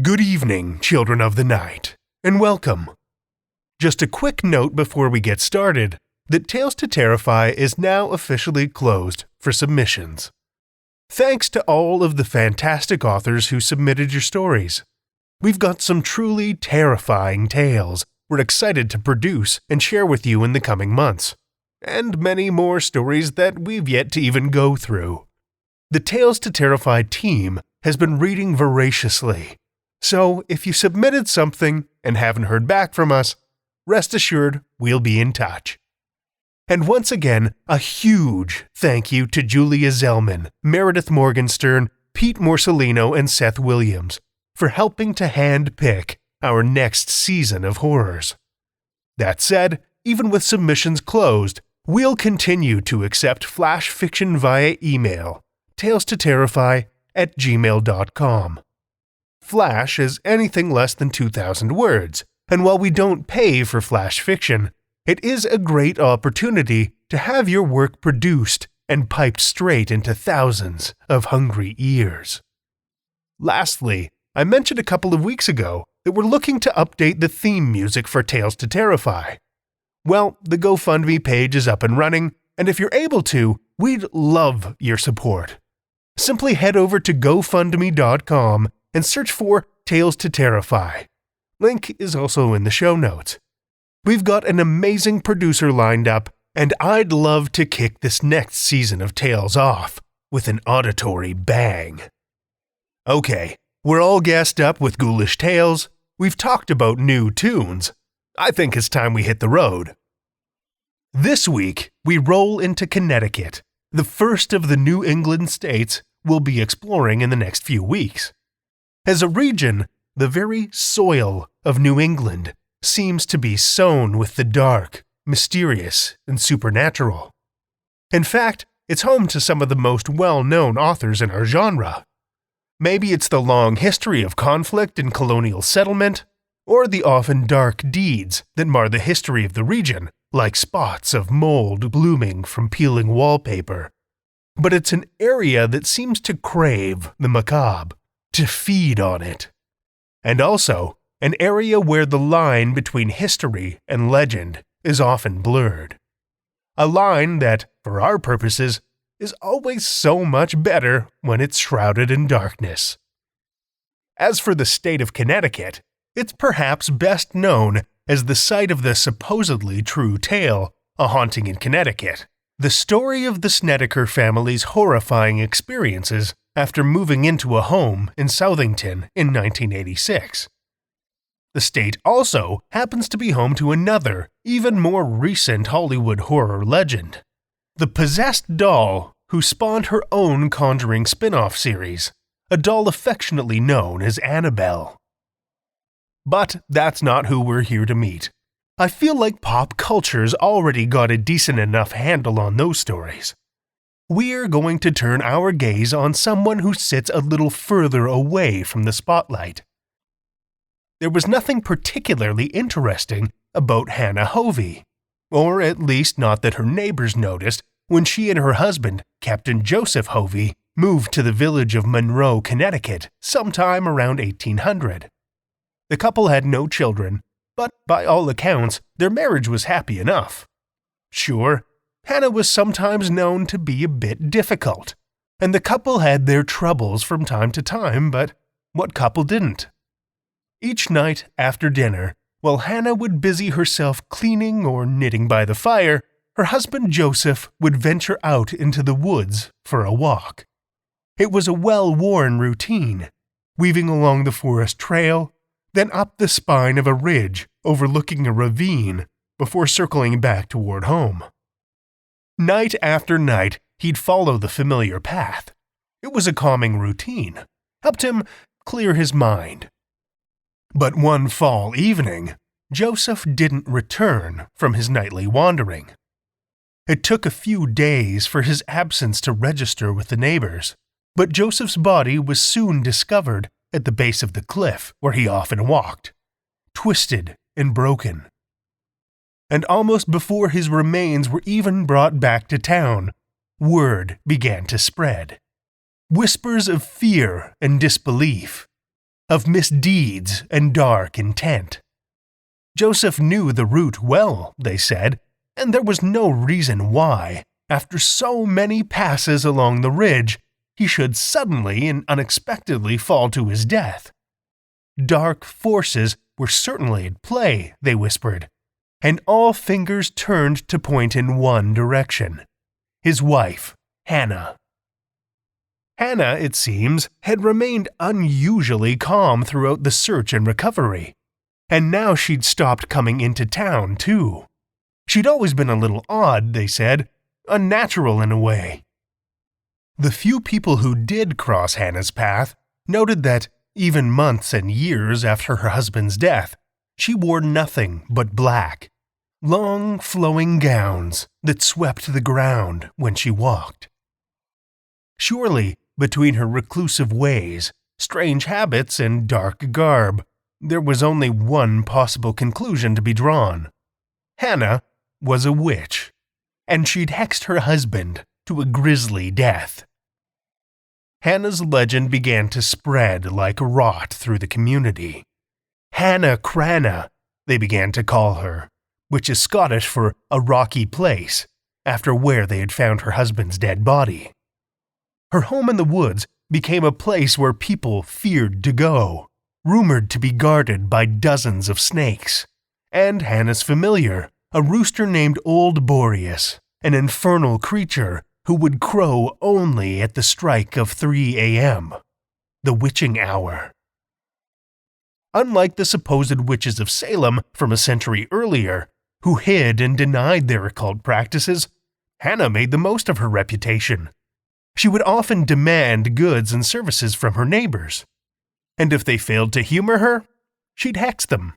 Good evening, children of the night, and welcome. Just a quick note before we get started that Tales to Terrify is now officially closed for submissions. Thanks to all of the fantastic authors who submitted your stories. We've got some truly terrifying tales we're excited to produce and share with you in the coming months, and many more stories that we've yet to even go through. The Tales to Terrify team has been reading voraciously, so if you submitted something and haven't heard back from us, rest assured we'll be in touch. And once again, a huge thank you to Julia Zellman, Meredith Morgenstern, Pete Morcellino, and Seth Williams for helping to hand-pick our next season of horrors. That said, even with submissions closed, we'll continue to accept flash fiction via email, talestoterrify@gmail.com. Flash is anything less than 2,000 words, and while we don't pay for flash fiction, it is a great opportunity to have your work produced and piped straight into thousands of hungry ears. Lastly, I mentioned a couple of weeks ago that we're looking to update the theme music for Tales to Terrify. Well, the GoFundMe page is up and running, and if you're able to, we'd love your support. Simply head over to gofundme.com and search for Tales to Terrify. Link is also in the show notes. We've got an amazing producer lined up, and I'd love to kick this next season of Tales off with an auditory bang. Okay, we're all gassed up with ghoulish tales, we've talked about new tunes. I think it's time we hit the road. This week, we roll into Connecticut, the first of the New England states we'll be exploring in the next few weeks. As a region, the very soil of New England seems to be sown with the dark, mysterious, and supernatural. In fact, it's home to some of the most well-known authors in our genre. Maybe it's the long history of conflict and colonial settlement, or the often dark deeds that mar the history of the region, like spots of mold blooming from peeling wallpaper. But it's an area that seems to crave the macabre, to feed on it. And also, an area where the line between history and legend is often blurred. A line that, for our purposes, is always so much better when it's shrouded in darkness. As for the state of Connecticut, it's perhaps best known as the site of the supposedly true tale, A Haunting in Connecticut, the story of the Snedeker family's horrifying experiences after moving into a home in Southington in 1986. The state also happens to be home to another, even more recent Hollywood horror legend, the possessed doll who spawned her own Conjuring spin-off series, a doll affectionately known as Annabelle. But that's not who we're here to meet. I feel like pop culture's already got a decent enough handle on those stories. We're going to turn our gaze on someone who sits a little further away from the spotlight. There was nothing particularly interesting about Hannah Hovey, or at least not that her neighbors noticed when she and her husband, Captain Joseph Hovey, moved to the village of Monroe, Connecticut, sometime around 1800. The couple had no children, but by all accounts, their marriage was happy enough. Sure, Hannah was sometimes known to be a bit difficult, and the couple had their troubles from time to time, but what couple didn't? Each night after dinner, while Hannah would busy herself cleaning or knitting by the fire, her husband Joseph would venture out into the woods for a walk. It was a well-worn routine, weaving along the forest trail, then up the spine of a ridge overlooking a ravine before circling back toward home. Night after night, he'd follow the familiar path. It was a calming routine, helped him clear his mind. But one fall evening, Joseph didn't return from his nightly wandering. It took a few days for his absence to register with the neighbors, but Joseph's body was soon discovered at the base of the cliff where he often walked, twisted and broken. And almost before his remains were even brought back to town, word began to spread. Whispers of fear and disbelief. of misdeeds and dark intent. Joseph knew the route well, they said, and there was no reason why, after so many passes along the ridge, he should suddenly and unexpectedly fall to his death. Dark forces were certainly at play, they whispered, and all fingers turned to point in one direction: his wife, Hannah. Hannah, it seems, had remained unusually calm throughout the search and recovery, and now she'd stopped coming into town, too. She'd always been a little odd, they said, unnatural in a way. The few people who did cross Hannah's path noted that, even months and years after her husband's death, she wore nothing but black, long flowing gowns that swept the ground when she walked. Surely, between her reclusive ways, strange habits, and dark garb, there was only one possible conclusion to be drawn. Hannah was a witch, and she'd hexed her husband to a grisly death. Hannah's legend began to spread like rot through the community. Hannah Cranna, they began to call her, which is Scottish for a rocky place, after where they had found her husband's dead body. Her home in the woods became a place where people feared to go, rumored to be guarded by dozens of snakes, and Hannah's familiar, a rooster named Old Boreas, an infernal creature who would crow only at the strike of 3 a.m., the witching hour. Unlike the supposed witches of Salem from a century earlier, who hid and denied their occult practices, Hannah made the most of her reputation. She would often demand goods and services from her neighbors, and if they failed to humor her, she'd hex them.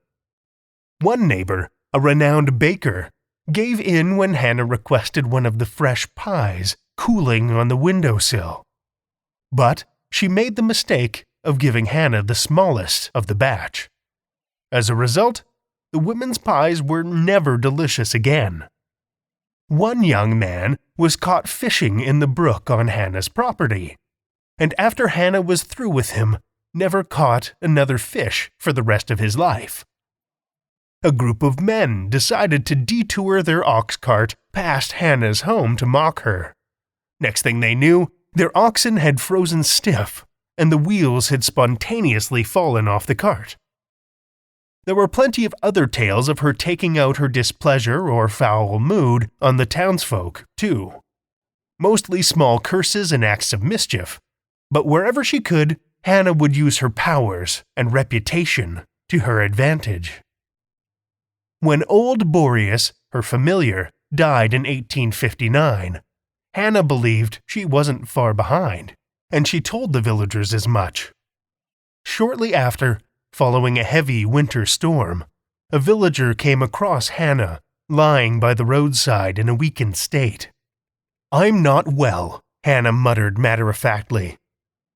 One neighbor, a renowned baker, gave in when Hannah requested one of the fresh pies cooling on the windowsill. But she made the mistake of giving Hannah the smallest of the batch. As a result, the women's pies were never delicious again. One young man was caught fishing in the brook on Hannah's property, and after Hannah was through with him, never caught another fish for the rest of his life. A group of men decided to detour their ox cart past Hannah's home to mock her. Next thing they knew, their oxen had frozen stiff, and the wheels had spontaneously fallen off the cart. There were plenty of other tales of her taking out her displeasure or foul mood on the townsfolk, too. Mostly small curses and acts of mischief, but wherever she could, Hannah would use her powers and reputation to her advantage. When Old Boreas, her familiar, died in 1859, Hannah believed she wasn't far behind, and she told the villagers as much. Shortly after, following a heavy winter storm, a villager came across Hannah lying by the roadside in a weakened state. "I'm not well," Hannah muttered matter-of-factly.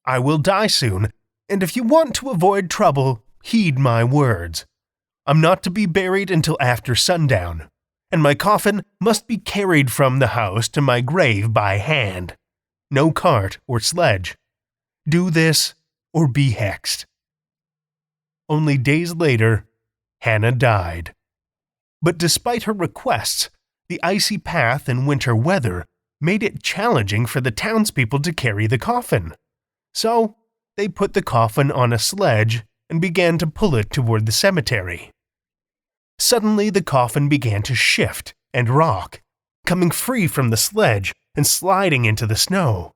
"I will die soon, and if you want to avoid trouble, heed my words. I'm not to be buried until after sundown, and my coffin must be carried from the house to my grave by hand. No cart or sledge. Do this or be hexed." Only days later, Hannah died. But despite her requests, the icy path and winter weather made it challenging for the townspeople to carry the coffin. So, they put the coffin on a sledge and began to pull it toward the cemetery. Suddenly, the coffin began to shift and rock, coming free from the sledge and sliding into the snow.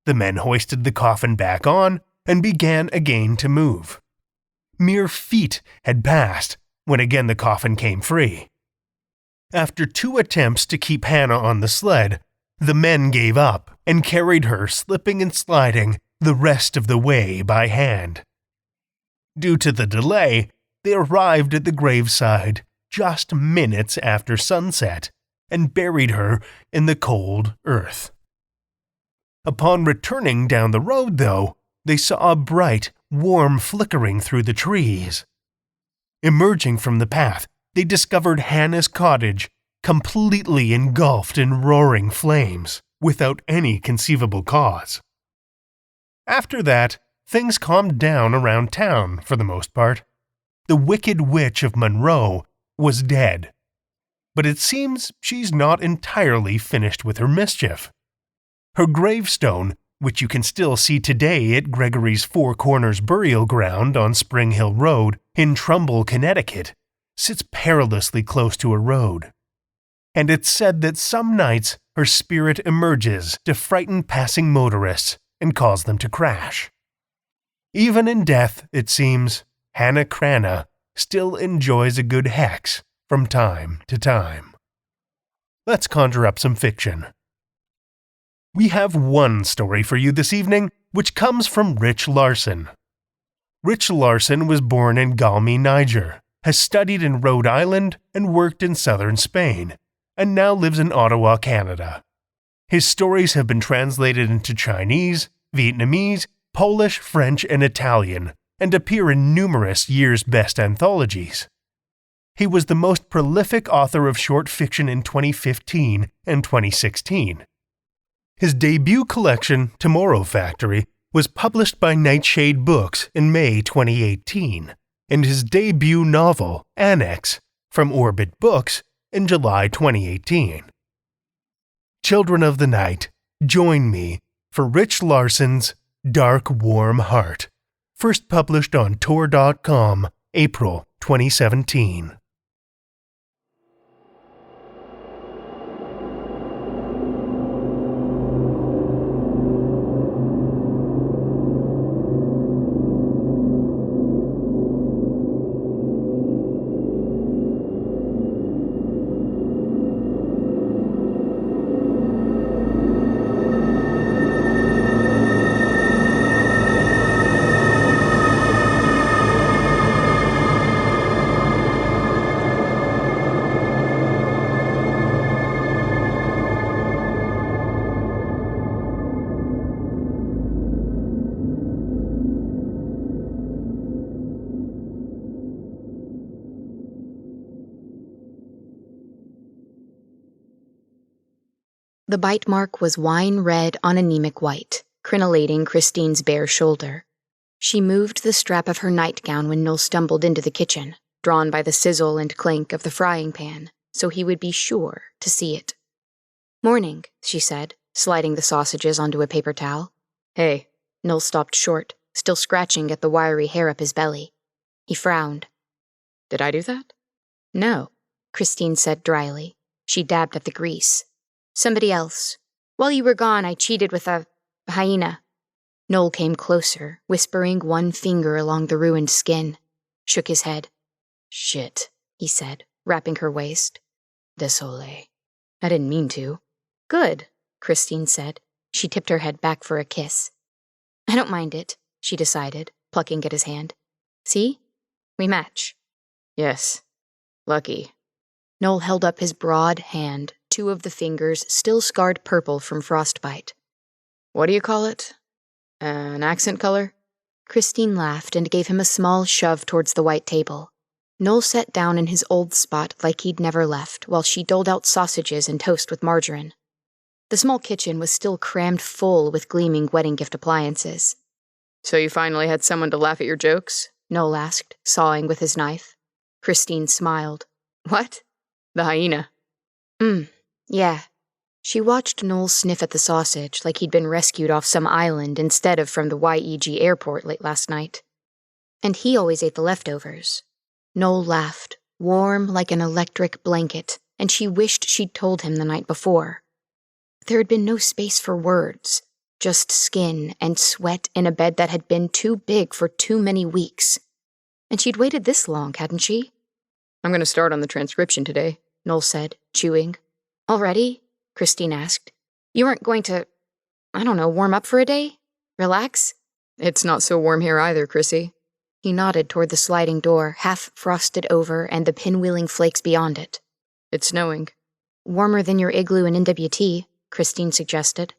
The men hoisted the coffin back on and began again to move. Mere feet had passed when again the coffin came free. After 2 attempts to keep Hannah on the sled, the men gave up and carried her slipping and sliding the rest of the way by hand. Due to the delay, they arrived at the graveside just minutes after sunset and buried her in the cold earth. Upon returning down the road, though, they saw a bright, warm flickering through the trees. Emerging from the path, they discovered Hannah's cottage completely engulfed in roaring flames without any conceivable cause. After that, things calmed down around town for the most part. The Wicked Witch of Monroe was dead. But it seems she's not entirely finished with her mischief. Her gravestone, which you can still see today at Gregory's Four Corners Burial Ground on Spring Hill Road in Trumbull, Connecticut, sits perilously close to a road. And it's said that some nights her spirit emerges to frighten passing motorists and cause them to crash. Even in death, it seems, Hannah Cranna still enjoys a good hex from time to time. Let's conjure up some fiction. We have one story for you this evening, which comes from Rich Larson. Rich Larson was born in Galmi, Niger, has studied in Rhode Island and worked in southern Spain, and now lives in Ottawa, Canada. His stories have been translated into Chinese, Vietnamese, Polish, French, and Italian, and appear in numerous year's best anthologies. He was the most prolific author of short fiction in 2015 and 2016. His debut collection, Tomorrow Factory, was published by Nightshade Books in May 2018, and his debut novel, Annex, from Orbit Books, in July 2018. Children of the Night, join me for Rich Larson's Dark Warm Heart, first published on Tor.com, April 2017. The bite mark was wine red on anemic white, crenellating Christine's bare shoulder. She moved the strap of her nightgown when Noel stumbled into the kitchen, drawn by the sizzle and clink of the frying pan, so he would be sure to see it. "Morning," she said, sliding the sausages onto a paper towel. "Hey." Noel stopped short, still scratching at the wiry hair up his belly. He frowned. "Did I do that?" "No," Christine said dryly. She dabbed at the grease. "Somebody else. While you were gone, I cheated with a hyena." Noel came closer, whispering one finger along the ruined skin. Shook his head. "Shit," he said, wrapping her waist. "Désolé. I didn't mean to." "Good," Christine said. She tipped her head back for a kiss. "I don't mind it," she decided, plucking at his hand. "See? We match." "Yes. Lucky." Noel held up his broad hand, two of the fingers still scarred purple from frostbite. "What do you call it? An accent color?" Christine laughed and gave him a small shove towards the white table. Noel sat down in his old spot like he'd never left, while she doled out sausages and toast with margarine. The small kitchen was still crammed full with gleaming wedding gift appliances. "So you finally had someone to laugh at your jokes?" Noel asked, sawing with his knife. Christine smiled. "What?" "The hyena." Yeah." She watched Noel sniff at the sausage like he'd been rescued off some island instead of from the YEG airport late last night. "And he always ate the leftovers." Noel laughed, warm like an electric blanket, and she wished she'd told him the night before. There had been no space for words, just skin and sweat in a bed that had been too big for too many weeks. And she'd waited this long, hadn't she? "I'm going to start on the transcription today," Noel said, chewing. "Already?" Christine asked. "You weren't going to, warm up for a day? Relax?" "It's not so warm here either, Chrissy." He nodded toward the sliding door, half frosted over and the pinwheeling flakes beyond it. "It's snowing." "Warmer than your igloo in NWT," Christine suggested.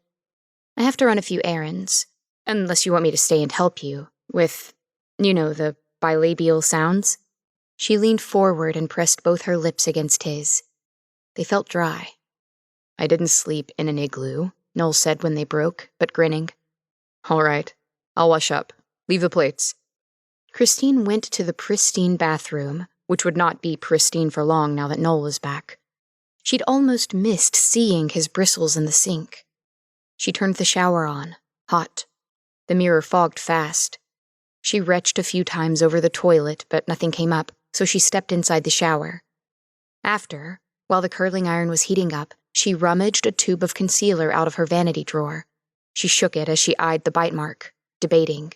"I have to run a few errands, unless you want me to stay and help you, with, the bilabial sounds." She leaned forward and pressed both her lips against his. They felt dry. "I didn't sleep in an igloo," Noel said when they broke, but grinning. "All right, I'll wash up. Leave the plates." Christine went to the pristine bathroom, which would not be pristine for long now that Noel was back. She'd almost missed seeing his bristles in the sink. She turned the shower on, hot. The mirror fogged fast. She retched a few times over the toilet, but nothing came up, so she stepped inside the shower. After, while the curling iron was heating up, she rummaged a tube of concealer out of her vanity drawer. She shook it as she eyed the bite mark, debating.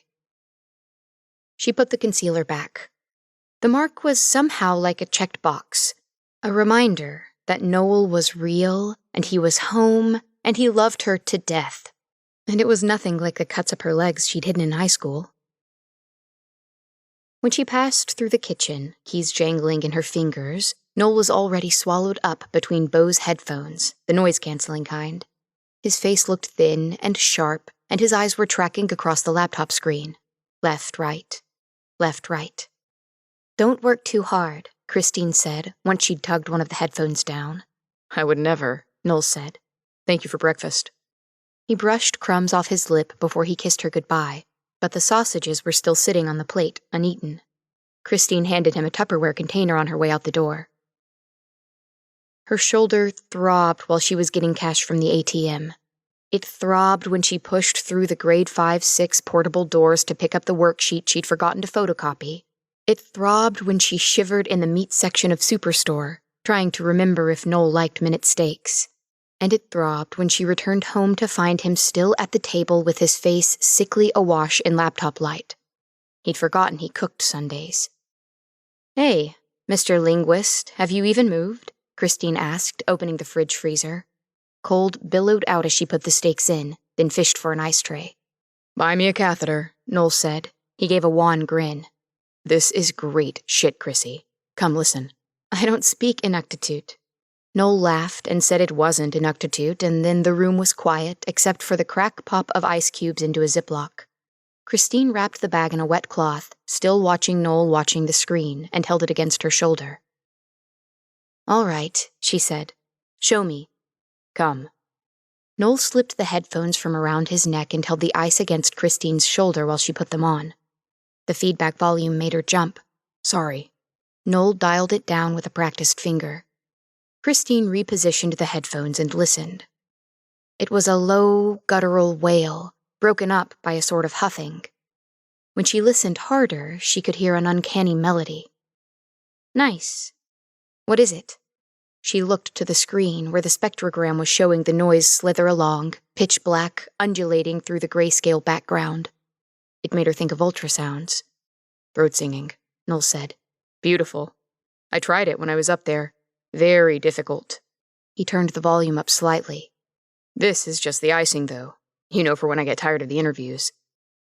She put the concealer back. The mark was somehow like a checked box, a reminder that Noel was real, and he was home, and he loved her to death. And it was nothing like the cuts up her legs she'd hidden in high school. When she passed through the kitchen, keys jangling in her fingers, Noel was already swallowed up between Bose headphones, the noise-canceling kind. His face looked thin and sharp, and his eyes were tracking across the laptop screen. Left, right. Left, right. "Don't work too hard," Christine said, once she'd tugged one of the headphones down. "I would never," Noel said. "Thank you for breakfast." He brushed crumbs off his lip before he kissed her goodbye, but the sausages were still sitting on the plate, uneaten. Christine handed him a Tupperware container on her way out the door. Her shoulder throbbed while she was getting cash from the ATM. It throbbed when she pushed through the grade 5-6 portable doors to pick up the worksheet she'd forgotten to photocopy. It throbbed when she shivered in the meat section of Superstore, trying to remember if Noel liked minute steaks. And it throbbed when she returned home to find him still at the table with his face sickly awash in laptop light. He'd forgotten he cooked Sundays. "Hey, Mr. Linguist, have you even moved?" Christine asked, opening the fridge freezer. Cold billowed out as she put the steaks in, then fished for an ice tray. "Buy me a catheter," Noel said. He gave a wan grin. "This is great shit, Chrissy. Come listen." "I don't speak Inuktitut." Noel laughed and said it wasn't Inuktitut, and then the room was quiet, except for the crack pop of ice cubes into a Ziploc. Christine wrapped the bag in a wet cloth, still watching Noel watching the screen, and held it against her shoulder. "All right," she said. "Show me." "Come." Noel slipped the headphones from around his neck and held the ice against Christine's shoulder while she put them on. The feedback volume made her jump. "Sorry." Noel dialed it down with a practiced finger. Christine repositioned the headphones and listened. It was a low, guttural wail, broken up by a sort of huffing. When she listened harder, she could hear an uncanny melody. "Nice. What is it?" She looked to the screen where the spectrogram was showing the noise slither along, pitch black, undulating through the grayscale background. It made her think of ultrasounds. "Throat singing," Noel said. "Beautiful. I tried it when I was up there. Very difficult." He turned the volume up slightly. "This is just the icing, though. You know, for when I get tired of the interviews.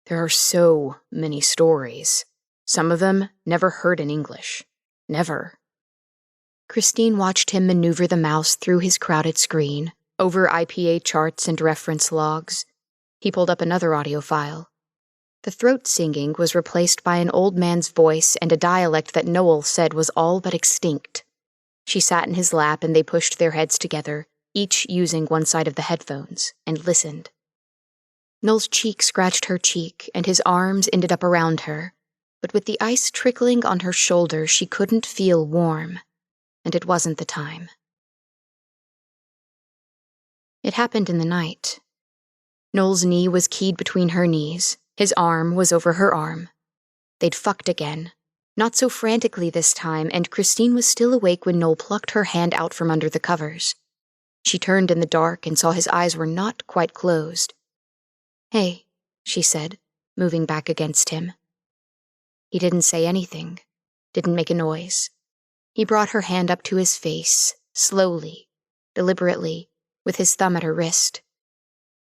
There are so many stories. Some of them never heard in English. Never." Christine watched him maneuver the mouse through his crowded screen, over IPA charts and reference logs. He pulled up another audio file. The throat singing was replaced by an old man's voice and a dialect that Noel said was all but extinct. She sat in his lap and they pushed their heads together, each using one side of the headphones, and listened. Noel's cheek scratched her cheek, and his arms ended up around her, but with the ice trickling on her shoulder, she couldn't feel warm, and it wasn't the time. It happened in the night. Noel's knee was keyed between her knees, his arm was over her arm. They'd fucked again, not so frantically this time, and Christine was still awake when Noel plucked her hand out from under the covers. She turned in the dark and saw his eyes were not quite closed. "Hey," she said, moving back against him. He didn't say anything, didn't make a noise. He brought her hand up to his face, slowly, deliberately, with his thumb at her wrist.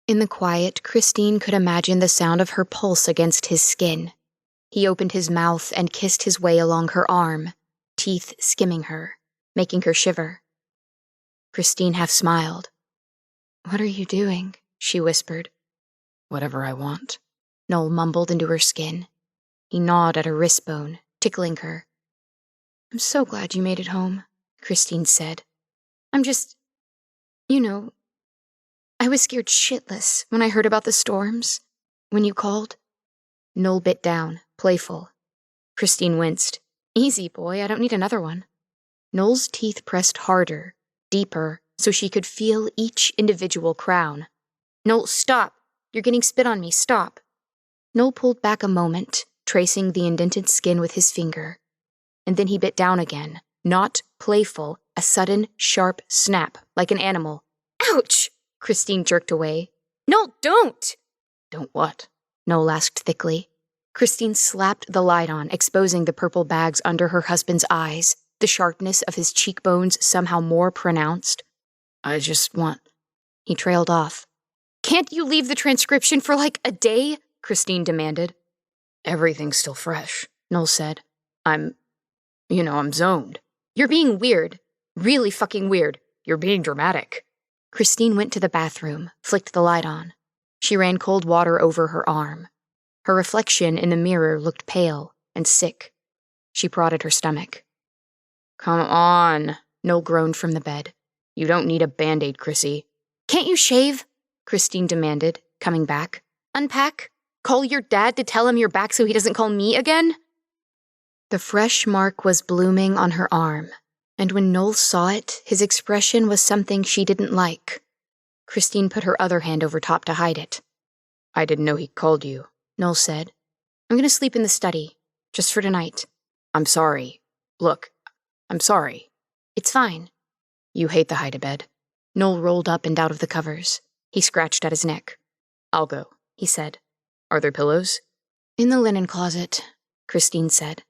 In the quiet, Christine could imagine the sound of her pulse against his skin. He opened his mouth and kissed his way along her arm, teeth skimming her, making her shiver. Christine half smiled. "What are you doing?" she whispered. "Whatever I want," Noel mumbled into her skin. He gnawed at her wrist bone, tickling her. "I'm so glad you made it home," Christine said. "I'm just, I was scared shitless when I heard about the storms, when you called. Noel bit down, playful. Christine winced. Easy, boy, I don't need another one. Noel's teeth pressed harder, deeper, so she could feel each individual crown. Noel, stop! You're getting spit on me, stop! Noel pulled back a moment, tracing the indented skin with his finger. And then he bit down again, not playful, a sudden, sharp snap, like an animal. Ouch! Christine jerked away. Noel, don't! Don't what? Noel asked thickly. Christine slapped the light on, exposing the purple bags under her husband's eyes, the sharpness of his cheekbones somehow more pronounced. I just want... He trailed off. Can't you leave the transcription for like a day? Christine demanded. Everything's still fresh, Noel said. I'm zoned. You're being weird. Really fucking weird. You're being dramatic. Christine went to the bathroom, flicked the light on. She ran cold water over her arm. Her reflection in the mirror looked pale and sick. She prodded her stomach. Come on, Noel groaned from the bed. You don't need a Band-Aid, Chrissy. Can't you shave? Christine demanded, coming back. Unpack? Call your dad to tell him you're back so he doesn't call me again? The fresh mark was blooming on her arm, and when Noel saw it, his expression was something she didn't like. Christine put her other hand over top to hide it. I didn't know he called you, Noel said. I'm going to sleep in the study, just for tonight. I'm sorry. Look, I'm sorry. It's fine. You hate the hide-a-bed. Noel rolled up and out of the covers. He scratched at his neck. I'll go, he said. Are there pillows? In the linen closet, Christine said.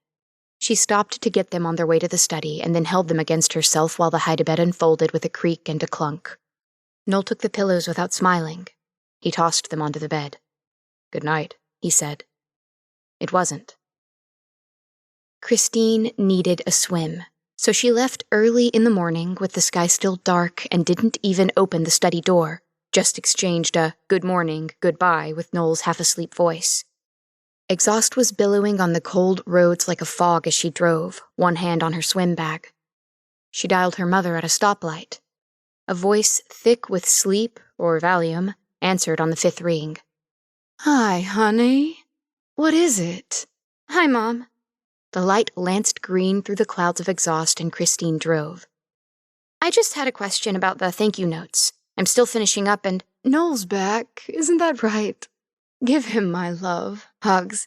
She stopped to get them on their way to the study and then held them against herself while the hide-a-bed unfolded with a creak and a clunk. Noel took the pillows without smiling. He tossed them onto the bed. Good night, he said. It wasn't. Christine needed a swim, so she left early in the morning with the sky still dark and didn't even open the study door, just exchanged a good morning, goodbye with Noel's half-asleep voice. Exhaust was billowing on the cold roads like a fog as she drove, one hand on her swim bag. She dialed her mother at a stoplight. A voice thick with sleep, or Valium, answered on the 5th ring. Hi, honey. What is it? Hi, Mom. The light lanced green through the clouds of exhaust and Christine drove. I just had a question about the thank you notes. I'm still finishing up and... Noel's back, isn't that right? Give him my love. Hugs.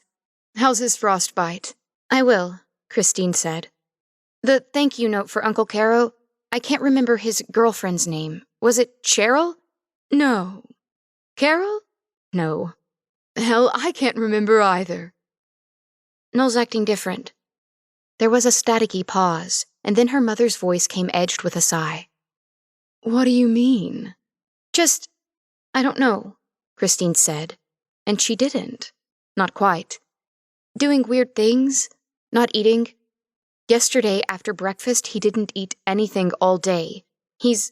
How's his frostbite? I will, Christine said. The thank you note for Uncle Caro, I can't remember his girlfriend's name. Was it Cheryl? No. Carol? No. Hell, I can't remember either. Noel's acting different. There was a staticky pause, and then her mother's voice came edged with a sigh. What do you mean? Just, I don't know, Christine said. And she didn't. Not quite. Doing weird things, not eating. Yesterday, after breakfast, he didn't eat anything all day. He's,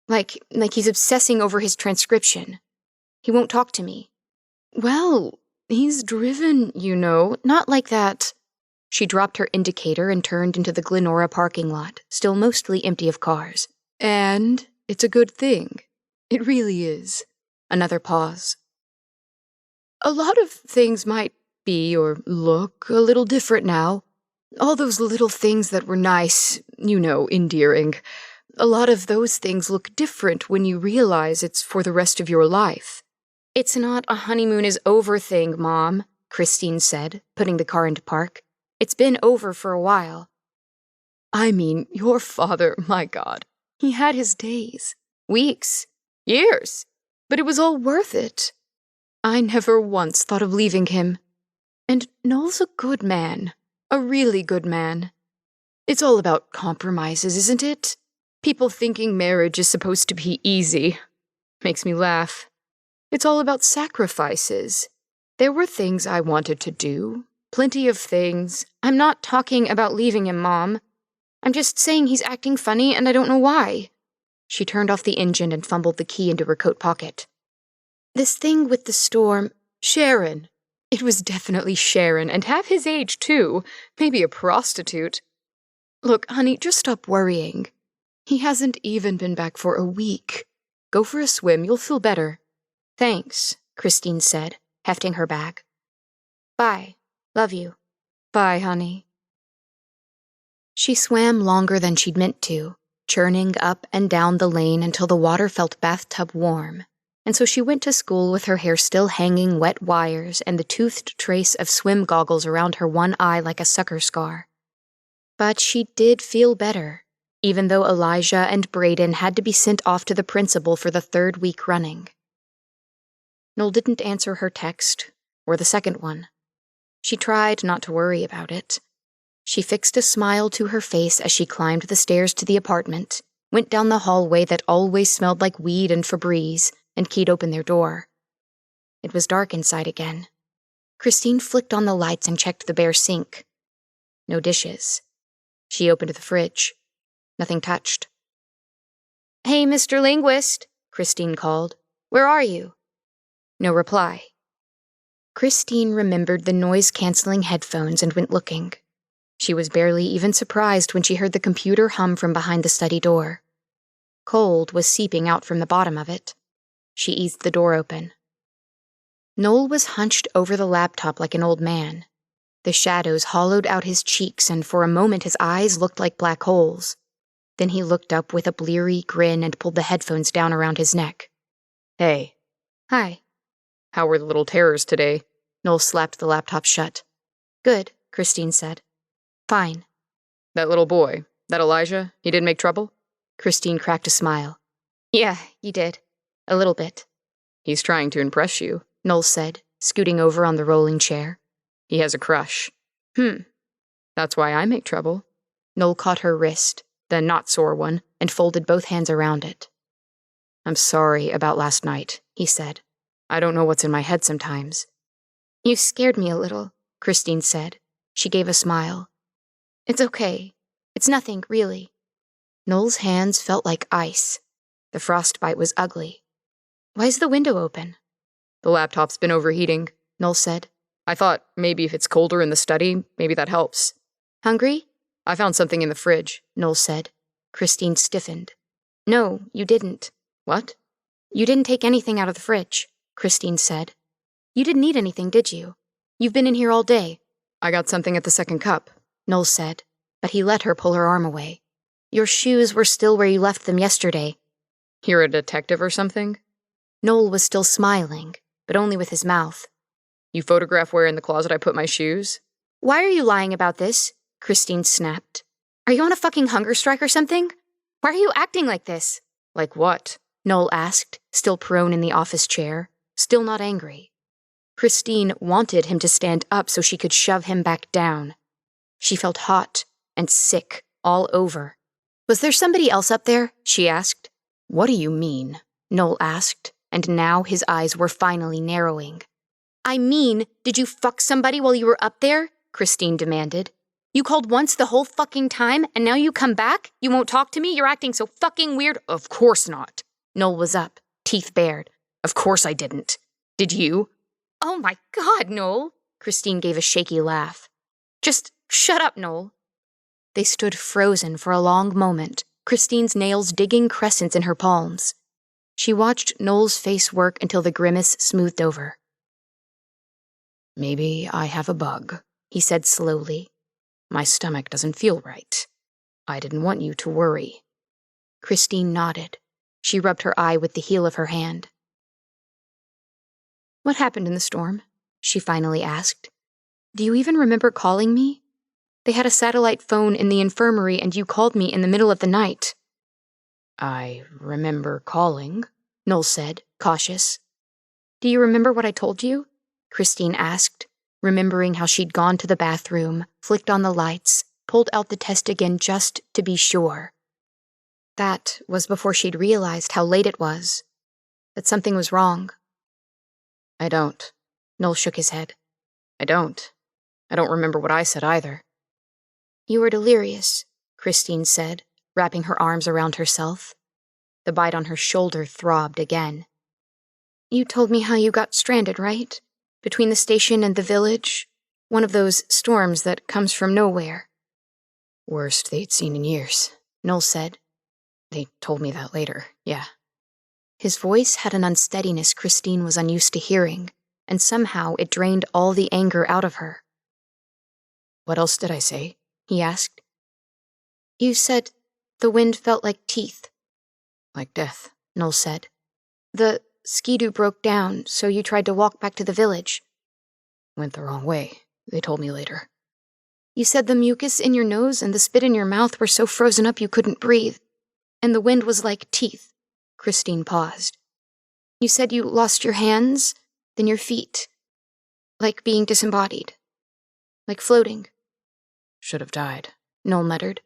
like he's obsessing over his transcription. He won't talk to me. Well, he's driven, you know, not like that. She dropped her indicator and turned into the Glenora parking lot, still mostly empty of cars. And it's a good thing. It really is. Another pause. A lot of things might be or look a little different now. All those little things that were nice, you know, endearing. A lot of those things look different when you realize it's for the rest of your life. It's not a honeymoon is over thing, Mom, Christine said, putting the car into park. It's been over for a while. I mean, your father, my God. He had his days, weeks, years, but it was all worth it. I never once thought of leaving him. And Noel's a good man, a really good man. It's all about compromises, isn't it? People thinking marriage is supposed to be easy. Makes me laugh. It's all about sacrifices. There were things I wanted to do, plenty of things. I'm not talking about leaving him, Mom. I'm just saying he's acting funny and I don't know why. She turned off the engine and fumbled the key into her coat pocket. This thing with the storm, Sharon. It was definitely Sharon, and half his age, too. Maybe a prostitute. Look, honey, just stop worrying. He hasn't even been back for a week. Go for a swim, you'll feel better. Thanks, Christine said, hefting her bag. Bye. Love you. Bye, honey. She swam longer than she'd meant to, churning up and down the lane until the water felt bathtub warm, and so she went to school with her hair still hanging wet wires and the toothed trace of swim goggles around her one eye like a sucker scar. But she did feel better, even though Elijah and Braden had to be sent off to the principal for the 3rd week running. Noel didn't answer her text, or the second one. She tried not to worry about it. She fixed a smile to her face as she climbed the stairs to the apartment, went down the hallway that always smelled like weed and Febreze, and keyed open their door. It was dark inside again. Christine flicked on the lights and checked the bare sink. No dishes. She opened the fridge. Nothing touched. "Hey, Mr. Linguist," Christine called. "Where are you?" No reply. Christine remembered the noise-canceling headphones and went looking. She was barely even surprised when she heard the computer hum from behind the study door. Cold was seeping out from the bottom of it. She eased the door open. Noel was hunched over the laptop like an old man. The shadows hollowed out his cheeks, and for a moment his eyes looked like black holes. Then he looked up with a bleary grin and pulled the headphones down around his neck. "Hey." "Hi." "How were the little terrors today?" Noel slapped the laptop shut. "Good," Christine said. "Fine." "That little boy, that Elijah, he didn't make trouble?" Christine cracked a smile. "Yeah, you did. A little bit." "He's trying to impress you," Noel said, scooting over on the rolling chair. "He has a crush." "That's why I make trouble." Noel caught her wrist, the not-sore one, and folded both hands around it. "I'm sorry about last night," he said. "I don't know what's in my head sometimes." "You scared me a little," Christine said. She gave a smile. "It's okay. It's nothing, really." Noel's hands felt like ice. The frostbite was ugly. "Why is the window open?" "The laptop's been overheating," Noel said. "I thought maybe if it's colder in the study, maybe that helps." "Hungry?" "I found something in the fridge," Noel said. Christine stiffened. "No, you didn't." "What?" "You didn't take anything out of the fridge," Christine said. "You didn't eat anything, did you? You've been in here all day." "I got something at the second cup," Noel said, but he let her pull her arm away. "Your shoes were still where you left them yesterday." "You're a detective or something?" Noel was still smiling, but only with his mouth. "You photograph where in the closet I put my shoes?" "Why are you lying about this?" Christine snapped. "Are you on a fucking hunger strike or something? Why are you acting like this?" "Like what?" Noel asked, still prone in the office chair, still not angry. Christine wanted him to stand up so she could shove him back down. She felt hot and sick all over. "Was there somebody else up there?" she asked. "What do you mean?" Noel asked, and now his eyes were finally narrowing. "I mean, did you fuck somebody while you were up there?" Christine demanded. "You called once the whole fucking time, and now you come back? You won't talk to me? You're acting so fucking weird." "Of course not." Noel was up, teeth bared. "Of course I didn't. Did you?" "Oh my God, Noel!" Christine gave a shaky laugh. "Just shut up, Noel." They stood frozen for a long moment, Christine's nails digging crescents in her palms. She watched Noel's face work until the grimace smoothed over. "Maybe I have a bug," he said slowly. "My stomach doesn't feel right. I didn't want you to worry." Christine nodded. She rubbed her eye with the heel of her hand. "What happened in the storm?" she finally asked. "Do you even remember calling me? They had a satellite phone in the infirmary and you called me in the middle of the night." "I remember calling," Noel said, cautious. "Do you remember what I told you?" Christine asked, remembering how she'd gone to the bathroom, flicked on the lights, pulled out the test again just to be sure. That was before she'd realized how late it was, that something was wrong. "I don't." Noel shook his head. "I don't. I don't remember what I said either." "You were delirious," Christine said, wrapping her arms around herself. The bite on her shoulder throbbed again. "You told me how you got stranded, right? Between the station and the village. One of those storms that comes from nowhere." "Worst they'd seen in years," Noel said. "They told me that later, yeah." His voice had an unsteadiness Christine was unused to hearing, and somehow it drained all the anger out of her. "What else did I say?" he asked. "You said the wind felt like teeth." "Like death," Noel said. "The skidoo broke down, so you tried to walk back to the village." "Went the wrong way, they told me later." "You said the mucus in your nose and the spit in your mouth were so frozen up you couldn't breathe, and the wind was like teeth." Christine paused. "You said you lost your hands, then your feet, like being disembodied, like floating." "Should have died," Noel muttered.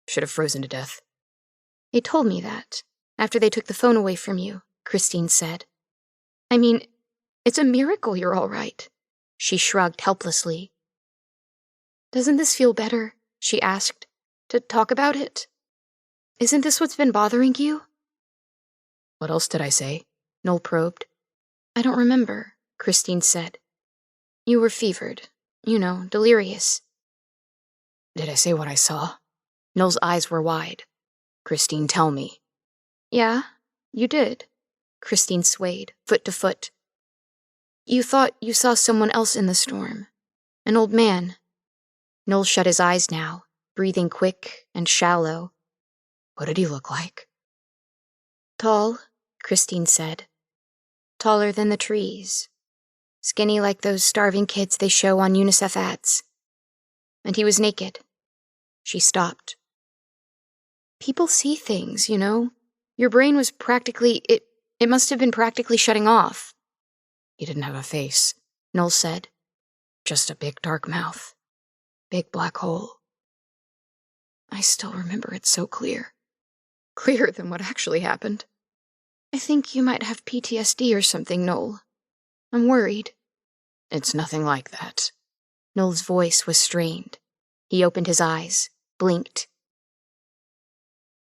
"Should have frozen to death." "They told me that, after they took the phone away from you," Christine said. "I mean, it's a miracle you're all right." She shrugged helplessly. "Doesn't this feel better?" she asked. "To talk about it? Isn't this what's been bothering you?" "What else did I say?" Noel probed. "I don't remember," Christine said. "You were fevered, delirious." "Did I say what I saw?" Noel's eyes were wide. "Christine, tell me." "Yeah, you did." Christine swayed, foot to foot. "You thought you saw someone else in the storm. An old man." Noel shut his eyes now, breathing quick and shallow. "What did he look like?" "Tall," Christine said. "Taller than the trees. Skinny like those starving kids they show on UNICEF ads. And he was naked." She stopped. "People see things, Your brain was it must have been practically shutting off." "He didn't have a face," Noel said. "Just a big dark mouth. Big black hole." I still remember it so clear. Clearer than what actually happened. I think you might have PTSD or something, Noel. I'm worried." "It's nothing like that." Noel's voice was strained. He opened his eyes, blinked.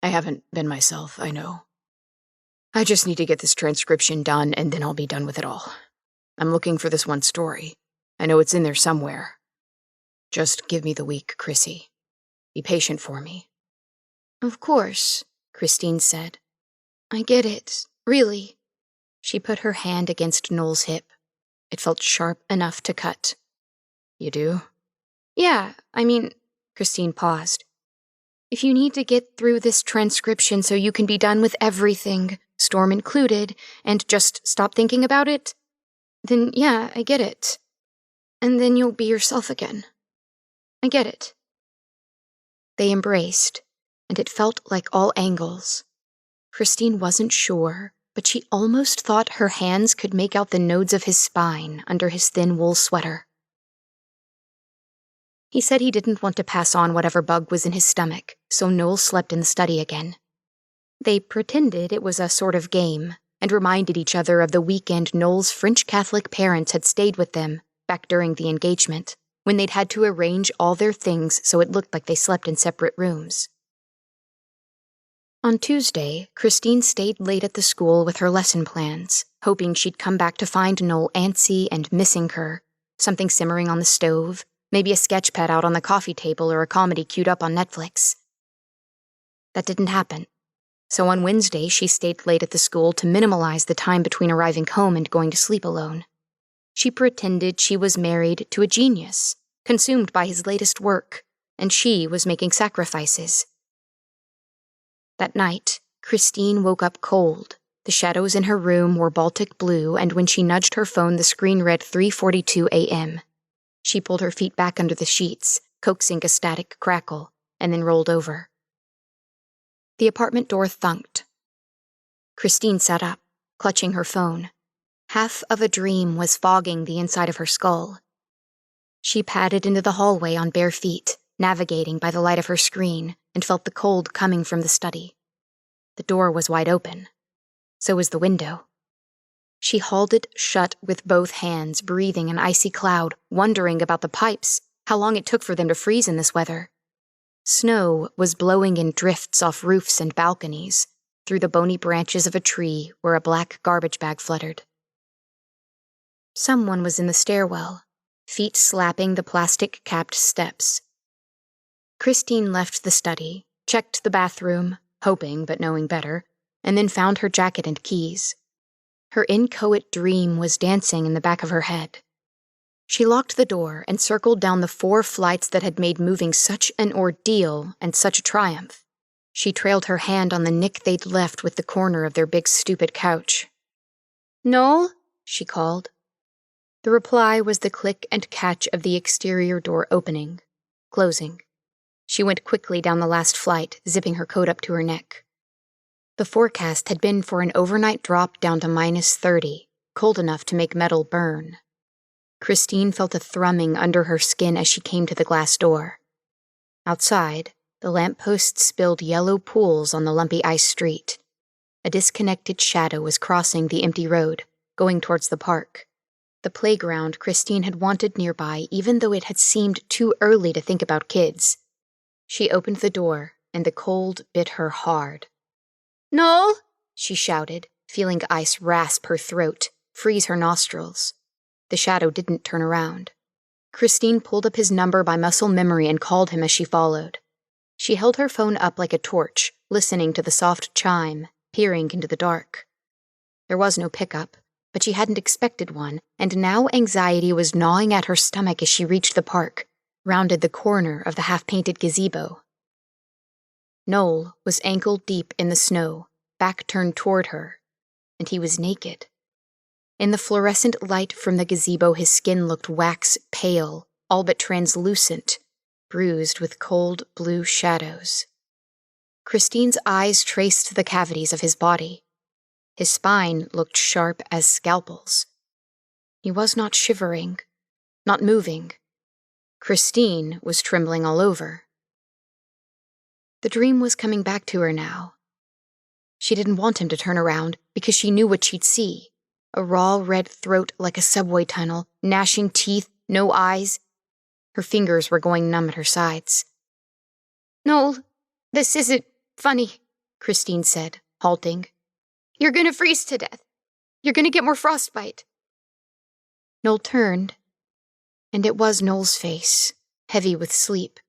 "I haven't been myself, I know. I just need to get this transcription done, and then I'll be done with it all. I'm looking for this one story. I know it's in there somewhere. Just give me the week, Chrissy. Be patient for me." "Of course," Christine said. "I get it, really." She put her hand against Noel's hip. It felt sharp enough to cut. "You do?" "Yeah, Christine paused. "If you need to get through this transcription so you can be done with everything, storm included, and just stop thinking about it, then yeah, I get it. And then you'll be yourself again. I get it." They embraced, and it felt like all angles. Christine wasn't sure, but she almost thought her hands could make out the nodes of his spine under his thin wool sweater. He said he didn't want to pass on whatever bug was in his stomach, so Noel slept in the study again. They pretended it was a sort of game, and reminded each other of the weekend Noel's French Catholic parents had stayed with them, back during the engagement, when they'd had to arrange all their things so it looked like they slept in separate rooms. On Tuesday, Christine stayed late at the school with her lesson plans, hoping she'd come back to find Noel antsy and missing her, something simmering on the stove, maybe a sketch pad out on the coffee table or a comedy queued up on Netflix. That didn't happen, so on Wednesday she stayed late at the school to minimize the time between arriving home and going to sleep alone. She pretended she was married to a genius, consumed by his latest work, and she was making sacrifices. That night, Christine woke up cold. The shadows in her room were Baltic blue, and when she nudged her phone, the screen read 3:42 a.m. She pulled her feet back under the sheets, coaxing a static crackle, and then rolled over. The apartment door thunked. Christine sat up, clutching her phone. Half of a dream was fogging the inside of her skull. She padded into the hallway on bare feet, navigating by the light of her screen, and felt the cold coming from the study. The door was wide open. So was the window. She hauled it shut with both hands, breathing an icy cloud, wondering about the pipes, how long it took for them to freeze in this weather. Snow was blowing in drifts off roofs and balconies, through the bony branches of a tree where a black garbage bag fluttered. Someone was in the stairwell, feet slapping the plastic-capped steps. Christine left the study, checked the bathroom, hoping but knowing better, and then found her jacket and keys. Her inchoate dream was dancing in the back of her head. She locked the door and circled down the 4 flights that had made moving such an ordeal and such a triumph. She trailed her hand on the nick they'd left with the corner of their big stupid couch. "Noel?" she called. The reply was the click and catch of the exterior door opening, closing. She went quickly down the last flight, zipping her coat up to her neck. The forecast had been for an overnight drop down to -30, cold enough to make metal burn. Christine felt a thrumming under her skin as she came to the glass door. Outside, the lampposts spilled yellow pools on the lumpy ice street. A disconnected shadow was crossing the empty road, going towards the park. The playground Christine had wanted nearby, even though it had seemed too early to think about kids. She opened the door, and the cold bit her hard. "Noel!" she shouted, feeling ice rasp her throat, freeze her nostrils. The shadow didn't turn around. Christine pulled up his number by muscle memory and called him as she followed. She held her phone up like a torch, listening to the soft chime, peering into the dark. There was no pickup, but she hadn't expected one, and now anxiety was gnawing at her stomach as she reached the park, rounded the corner of the half-painted gazebo. Noel was ankle-deep in the snow, back turned toward her, and he was naked. In the fluorescent light from the gazebo, his skin looked wax-pale, all but translucent, bruised with cold blue shadows. Christine's eyes traced the cavities of his body. His spine looked sharp as scalpels. He was not shivering, not moving. Christine was trembling all over. The dream was coming back to her now. She didn't want him to turn around because she knew what she'd see. A raw red throat like a subway tunnel, gnashing teeth, no eyes. Her fingers were going numb at her sides. "Noel, this isn't funny," Christine said, halting. "You're gonna freeze to death. You're gonna get more frostbite." Noel turned, and it was Noel's face, heavy with sleep.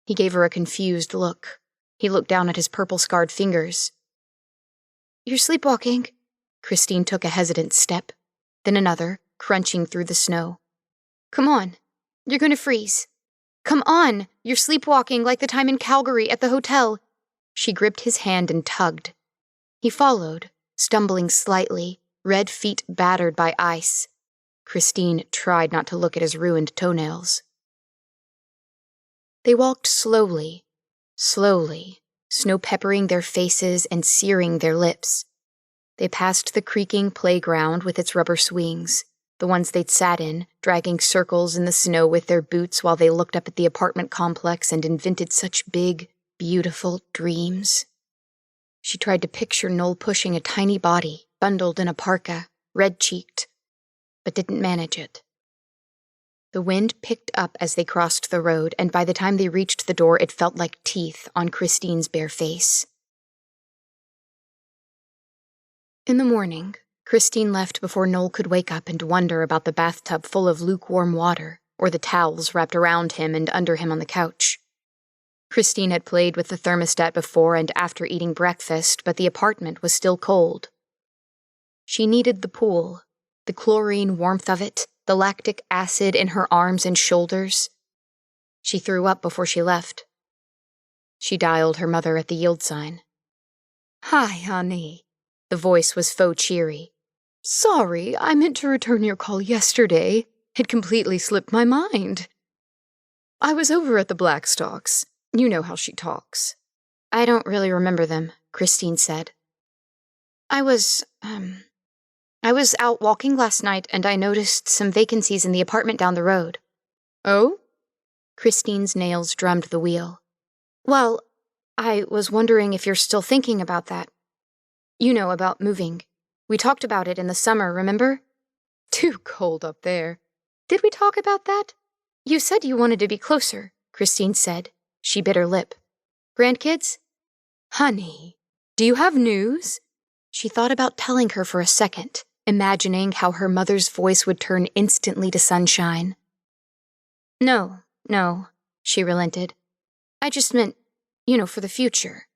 He gave her a confused look. He looked down at his purple-scarred fingers. "You're sleepwalking." Christine took a hesitant step, then another, crunching through the snow. "Come on. You're going to freeze. Come on. You're sleepwalking like the time in Calgary at the hotel." She gripped his hand and tugged. He followed, stumbling slightly, red feet battered by ice. Christine tried not to look at his ruined toenails. They walked slowly, snow peppering their faces and searing their lips. They passed the creaking playground with its rubber swings, the ones they'd sat in, dragging circles in the snow with their boots while they looked up at the apartment complex and invented such big, beautiful dreams. She tried to picture Noel pushing a tiny body, bundled in a parka, red-cheeked, but didn't manage it. The wind picked up as they crossed the road, and by the time they reached the door, it felt like teeth on Christine's bare face. In the morning, Christine left before Noel could wake up and wonder about the bathtub full of lukewarm water, or the towels wrapped around him and under him on the couch. Christine had played with the thermostat before and after eating breakfast, but the apartment was still cold. She needed the pool, the chlorine warmth of it, the lactic acid in her arms and shoulders. She threw up before she left. She dialed her mother at the yield sign. "Hi, honey." The voice was faux cheery. "Sorry, I meant to return your call yesterday. It completely slipped my mind. I was over at the Blackstocks. You know how she talks." "I don't really remember them," Christine said. I was out walking last night and I noticed some vacancies in the apartment down the road." "Oh?" Christine's nails drummed the wheel. "Well, I was wondering if you're still thinking about that. You know, about moving. We talked about it in the summer, remember?" "Too cold up there. Did we talk about that?" "You said you wanted to be closer," Christine said. She bit her lip. "Grandkids?" "Honey, do you have news?" She thought about telling her for a second, imagining how her mother's voice would turn instantly to sunshine. No, she relented. "I just meant, for the future."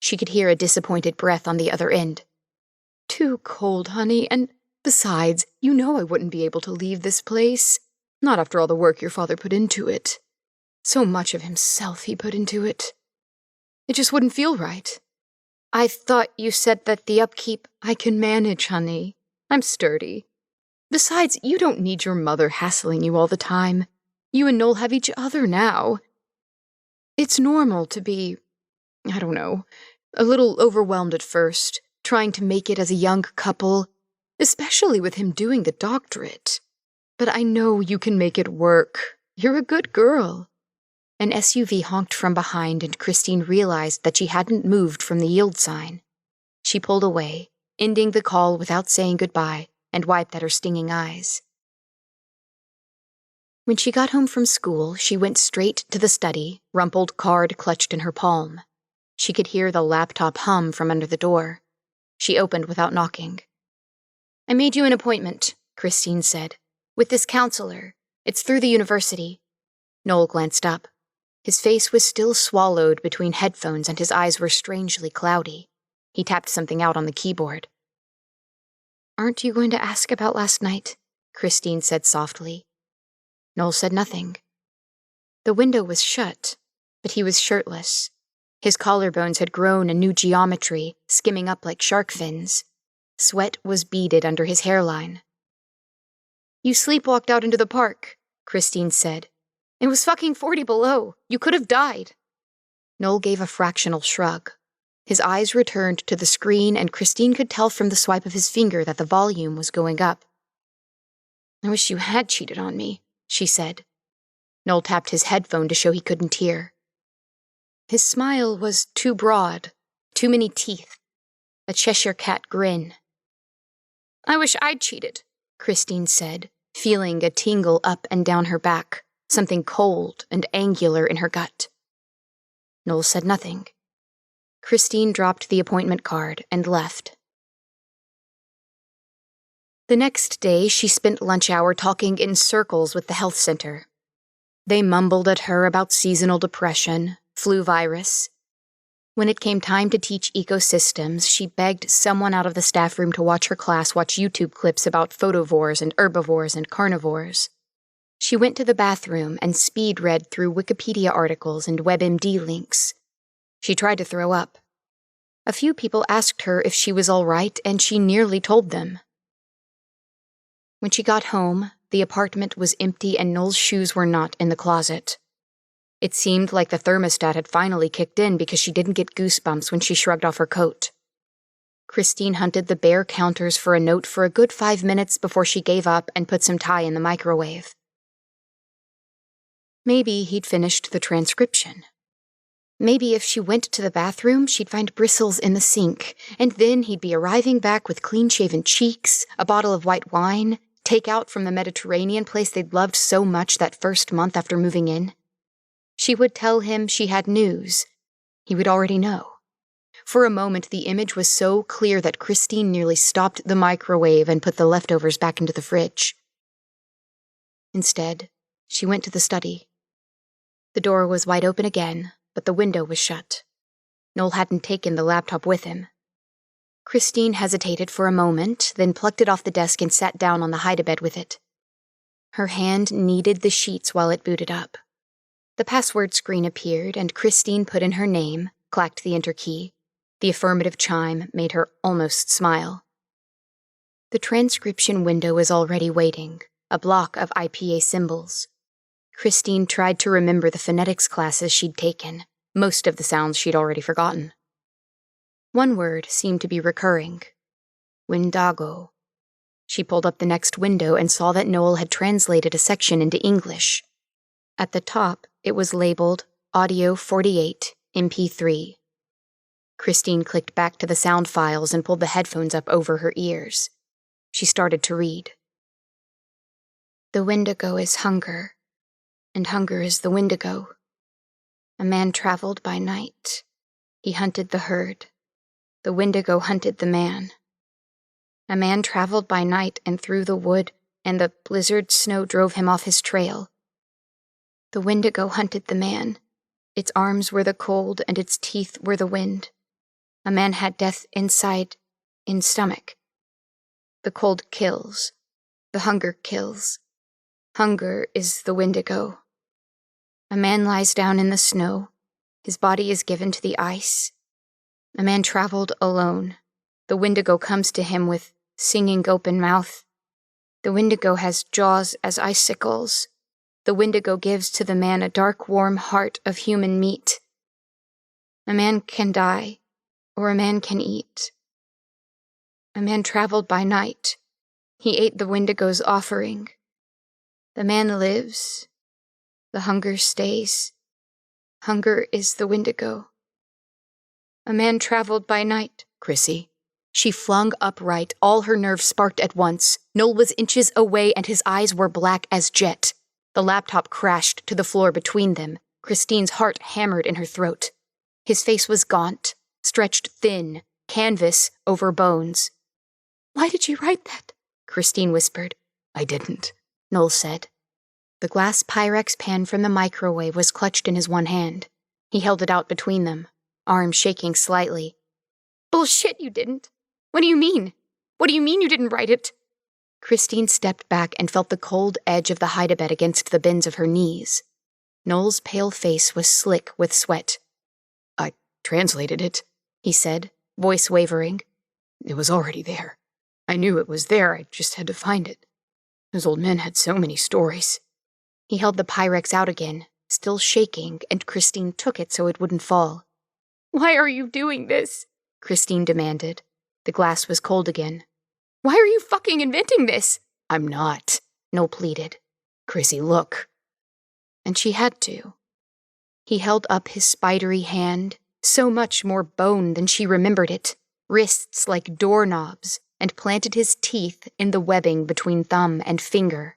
She could hear a disappointed breath on the other end. Too cold, honey, and besides, you know I wouldn't be able to leave this place. Not after all the work your father put into it. So much of himself he put into it. It just wouldn't feel right. I thought you said that the upkeep I can manage, honey. I'm sturdy. Besides, you don't need your mother hassling you all the time. You and Noel have each other now. It's normal to be, I don't know, a little overwhelmed at first, trying to make it as a young couple, especially with him doing the doctorate. But I know you can make it work. You're a good girl. An SUV honked from behind, and Christine realized that she hadn't moved from the yield sign. She pulled away, ending the call without saying goodbye, and wiped at her stinging eyes. When she got home from school, she went straight to the study, rumpled card clutched in her palm. She could hear the laptop hum from under the door. She opened without knocking. "I made you an appointment," Christine said, "with this counselor. It's through the university." Noel glanced up. His face was still swallowed between headphones and his eyes were strangely cloudy. He tapped something out on the keyboard. "Aren't you going to ask about last night?" Christine said softly. Noel said nothing. The window was shut, but he was shirtless. His collarbones had grown a new geometry, skimming up like shark fins. Sweat was beaded under his hairline. "You sleepwalked out into the park," Christine said. "It was fucking 40 below. You could have died." Noel gave a fractional shrug. His eyes returned to the screen, and Christine could tell from the swipe of his finger that the volume was going up. "I wish you had cheated on me," she said. Noel tapped his headphone to show he couldn't hear. His smile was too broad, too many teeth, a Cheshire cat grin. "I wish I'd cheated," Christine said, feeling a tingle up and down her back, something cold and angular in her gut. Noel said nothing. Christine dropped the appointment card and left. The next day, she spent lunch hour talking in circles with the health center. They mumbled at her about seasonal depression, flu virus. When it came time to teach ecosystems, she begged someone out of the staff room to watch her class watch YouTube clips about photovores and herbivores and carnivores. She went to the bathroom and speed read through Wikipedia articles and WebMD links. She tried to throw up. A few people asked her if she was all right, and she nearly told them. When she got home, the apartment was empty and Noel's shoes were not in the closet. It seemed like the thermostat had finally kicked in because she didn't get goosebumps when she shrugged off her coat. Christine hunted the bare counters for a note for a good 5 minutes before she gave up and put some Thai in the microwave. Maybe he'd finished the transcription. Maybe if she went to the bathroom, she'd find bristles in the sink, and then he'd be arriving back with clean-shaven cheeks, a bottle of white wine, takeout from the Mediterranean place they'd loved so much that first month after moving in. She would tell him she had news. He would already know. For a moment, the image was so clear that Christine nearly stopped the microwave and put the leftovers back into the fridge. Instead, she went to the study. The door was wide open again, but the window was shut. Noel hadn't taken the laptop with him. Christine hesitated for a moment, then plucked it off the desk and sat down on the hide-a-bed with it. Her hand kneaded the sheets while it booted up. The password screen appeared, and Christine put in her name, clacked the enter key. The affirmative chime made her almost smile. The transcription window was already waiting, a block of IPA symbols. Christine tried to remember the phonetics classes she'd taken, most of the sounds she'd already forgotten. One word seemed to be recurring. Windago. She pulled up the next window and saw that Noel had translated a section into English. At the top, it was labeled Audio 48, MP3. Christine clicked back to the sound files and pulled the headphones up over her ears. She started to read. The Wendigo is hunger, and hunger is the Wendigo. A man traveled by night. He hunted the herd. The Wendigo hunted the man. A man traveled by night and through the wood, and the blizzard snow drove him off his trail. The Wendigo hunted the man. Its arms were the cold, and its teeth were the wind. A man had death inside, in stomach. The cold kills. The hunger kills. Hunger is the Wendigo. A man lies down in the snow. His body is given to the ice. A man traveled alone. The Wendigo comes to him with singing open mouth. The Wendigo has jaws as icicles. The Wendigo gives to the man a dark, warm heart of human meat. A man can die, or a man can eat. A man traveled by night. He ate the Wendigo's offering. The man lives. The hunger stays. Hunger is the Wendigo. A man traveled by night, Chrissy. She flung upright, all her nerves sparked at once. Noel was inches away and his eyes were black as jet. The laptop crashed to the floor between them. Christine's heart hammered in her throat. His face was gaunt, stretched thin, canvas over bones. "Why did you write that?" Christine whispered. "I didn't," Noel said. The glass Pyrex pan from the microwave was clutched in his one hand. He held it out between them, arm shaking slightly. "Bullshit, you didn't. What do you mean? What do you mean you didn't write it?" Christine stepped back and felt the cold edge of the hide-a-bed against the bins of her knees. Noel's pale face was slick with sweat. "I translated it," he said, voice wavering. "It was already there. I knew it was there, I just had to find it. Those old men had so many stories." He held the Pyrex out again, still shaking, and Christine took it so it wouldn't fall. "Why are you doing this?" Christine demanded. The glass was cold again. "Why are you fucking inventing this?" "I'm not," Noel pleaded. "Chrissy, look." And she had to. He held up his spidery hand, so much more bone than she remembered it, wrists like doorknobs, and planted his teeth in the webbing between thumb and finger.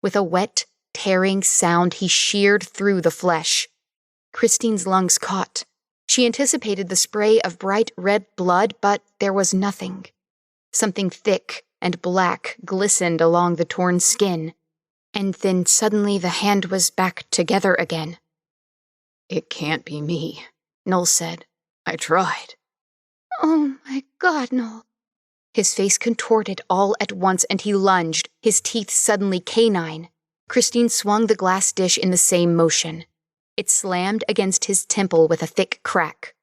With a wet, tearing sound, he sheared through the flesh. Christine's lungs caught. She anticipated the spray of bright red blood, but there was nothing. Something thick and black glistened along the torn skin, and then suddenly the hand was back together again. "It can't be me," Noel said. "I tried." "Oh my God, Noel." His face contorted all at once and he lunged, his teeth suddenly canine. Christine swung the glass dish in the same motion. It slammed against his temple with a thick crack.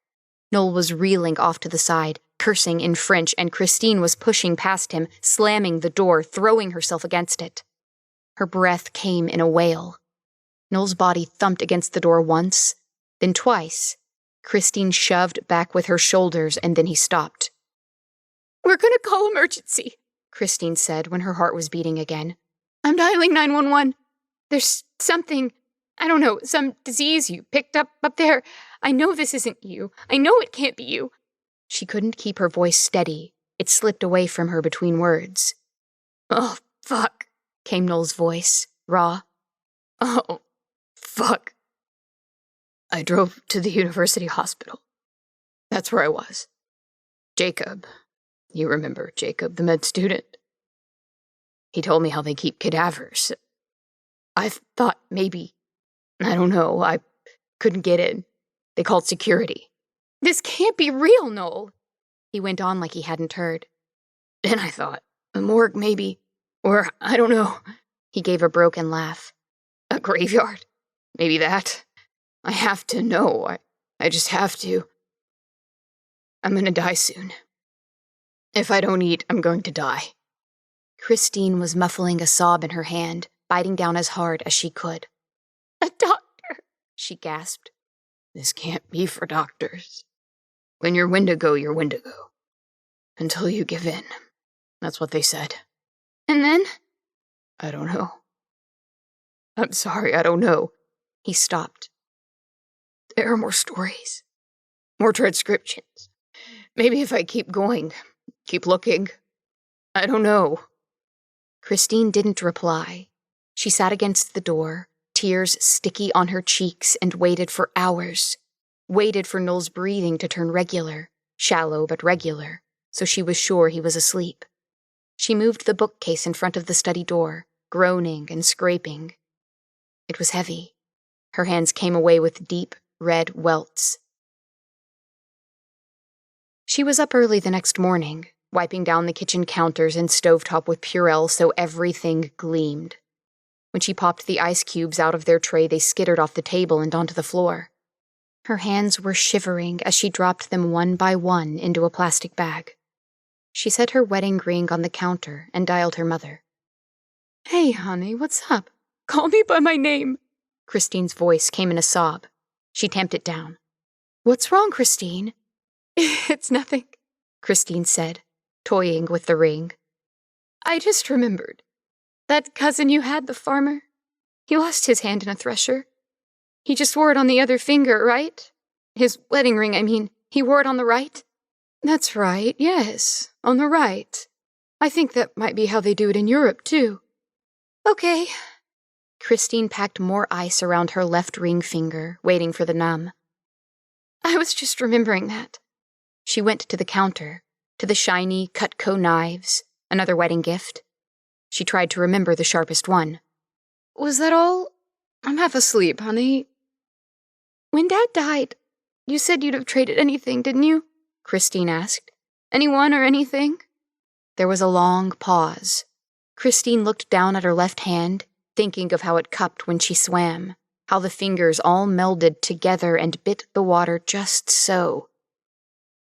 Noel was reeling off to the side, cursing in French, and Christine was pushing past him, slamming the door, throwing herself against it. Her breath came in a wail. Noel's body thumped against the door once, then twice. Christine shoved back with her shoulders, and then he stopped. "We're gonna call emergency," Christine said when her heart was beating again. "I'm dialing 911. There's something, I don't know, some disease you picked up there. I know this isn't you. I know it can't be you." She couldn't keep her voice steady. It slipped away from her between words. "Oh, fuck," came Noel's voice, raw. "Oh, fuck. I drove to the university hospital. That's where I was. Jacob, you remember Jacob, the med student? He told me how they keep cadavers. I thought maybe, I don't know, I couldn't get in. They called security." "This can't be real, Noel," he went on like he hadn't heard. "Then I thought, a morgue maybe, or I don't know." He gave a broken laugh. "A graveyard, maybe that. I have to know, I just have to. I'm gonna die soon. If I don't eat, I'm going to die." Christine was muffling a sob in her hand, biting down as hard as she could. "A doctor," she gasped. "This can't be for doctors. When you're Wendigo, you're Wendigo. Until you give in. That's what they said." "And then?" "I don't know. I'm sorry, I don't know." He stopped. "There are more stories. More transcriptions. Maybe if I keep going, keep looking. I don't know." Christine didn't reply. She sat against the door, tears sticky on her cheeks, and waited for hours. Waited for Noel's breathing to turn regular, shallow but regular, so she was sure he was asleep. She moved the bookcase in front of the study door, groaning and scraping. It was heavy. Her hands came away with deep, red welts. She was up early the next morning, wiping down the kitchen counters and stovetop with Purell so everything gleamed. When she popped the ice cubes out of their tray, they skittered off the table and onto the floor. Her hands were shivering as she dropped them one by one into a plastic bag. She set her wedding ring on the counter and dialed her mother. Hey, honey, what's up? Call me by my name. Christine's voice came in a sob. She tamped it down. What's wrong, Christine? It's nothing, Christine said, toying with the ring. I just remembered. That cousin you had, the farmer, he lost his hand in a thresher. He just wore it on the other finger, right? His wedding ring, I mean. He wore it on the right? That's right, yes, on the right. I think that might be how they do it in Europe, too. Okay. Christine packed more ice around her left ring finger, waiting for the numb. I was just remembering that. She went to the counter, to the shiny Cutco knives, another wedding gift. She tried to remember the sharpest one. Was that all? I'm half asleep, honey. When Dad died, you said you'd have traded anything, didn't you? Christine asked. Anyone or anything? There was a long pause. Christine looked down at her left hand, thinking of how it cupped when she swam, how the fingers all melded together and bit the water just so.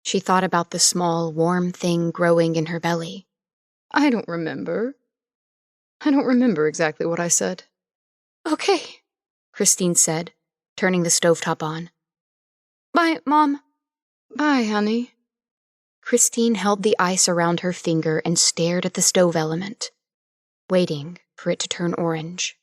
She thought about the small, warm thing growing in her belly. I don't remember exactly what I said. Okay, Christine said, turning the stovetop on. Bye, Mom. Bye, honey. Christine held the ice around her finger and stared at the stove element, waiting for it to turn orange.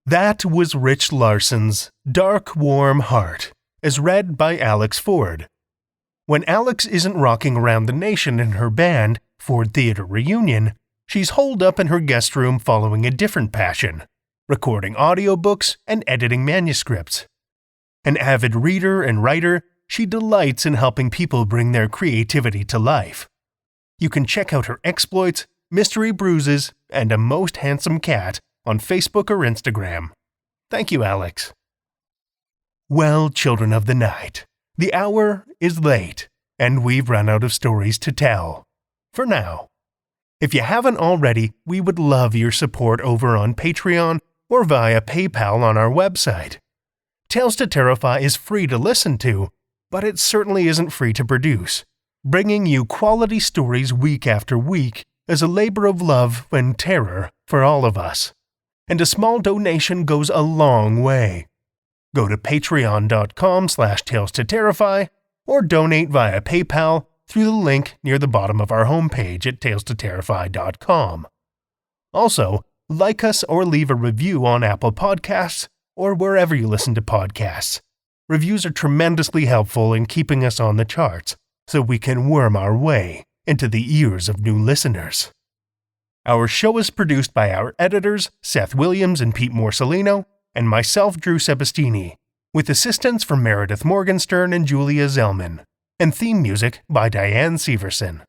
That was Rich Larson's Dark, Warm Heart, as read by Alex Ford. When Alex isn't rocking around the nation in her band, Ford Theater Reunion, she's holed up in her guest room following a different passion, recording audiobooks and editing manuscripts. An avid reader and writer, she delights in helping people bring their creativity to life. You can check out her exploits, mystery bruises, and a most handsome cat on Facebook or Instagram. Thank you, Alex. Well, children of the night, the hour is late, and we've run out of stories to tell. For now. If you haven't already, we would love your support over on Patreon or via PayPal on our website. Tales to Terrify is free to listen to, but it certainly isn't free to produce. Bringing you quality stories week after week is a labor of love and terror for all of us. And a small donation goes a long way. Go to patreon.com/Tales to Terrify or donate via PayPal through the link near the bottom of our homepage at talestoterrify.com. Also, like us or leave a review on Apple Podcasts or wherever you listen to podcasts. Reviews are tremendously helpful in keeping us on the charts, so we can worm our way into the ears of new listeners. Our show is produced by our editors, Seth Williams and Pete Morcellino, and myself, Drew Sebastini, with assistance from Meredith Morgenstern and Julia Zellman, and theme music by Diane Severson.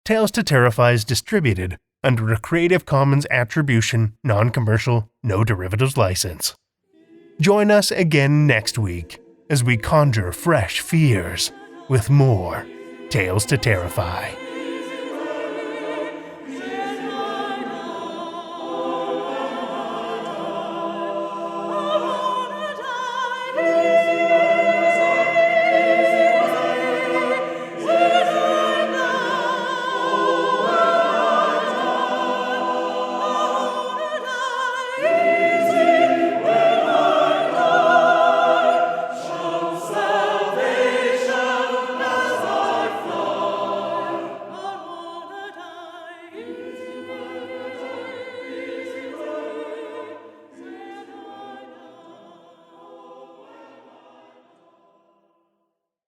Tales to Terrify is distributed under a Creative Commons Attribution, Non-Commercial, No Derivatives license. Join us again next week as we conjure fresh fears with more Tales to Terrify.